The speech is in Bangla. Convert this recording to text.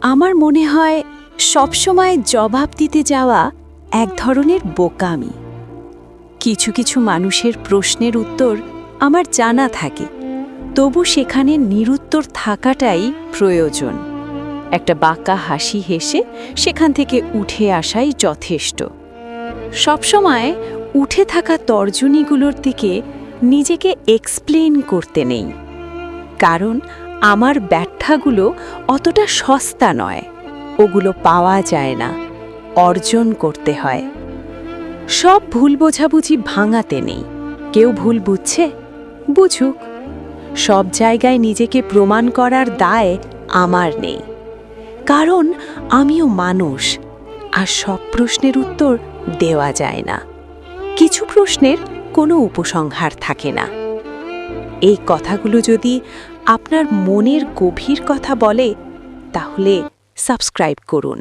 আমার মনে হয় সবসময় জবাব দিতে যাওয়া এক ধরনের বোকামি। কিছু কিছু মানুষের প্রশ্নের উত্তর আমার জানা থাকে, তবু সেখানে নিরুত্তর থাকাটাই প্রয়োজন। একটা বাঁকা হাসি হেসে সেখান থেকে উঠে আসাই যথেষ্ট। সবসময় উঠে থাকা তর্জনীগুলোর দিকে নিজেকে এক্সপ্লেন করতে নেই, কারণ আমার ব্যাখ্যাগুলো অতটা সস্তা নয়। ওগুলো পাওয়া যায় না, অর্জন করতে হয়। সব ভুল বোঝাবুঝি ভাঙাতে নেই। কেউ ভুল বুঝছে, বুঝুক। সব জায়গায় নিজেকে প্রমাণ করার দায় আমার নেই, কারণ আমিও মানুষ, আর সব প্রশ্নের উত্তর দেওয়া যায় না। কিছু প্রশ্নের কোনো উপসংহার থাকে না। এই কথাগুলো যদি আপনার মনের গভীর কথা বলে, তাহলে সাবস্ক্রাইব করুন।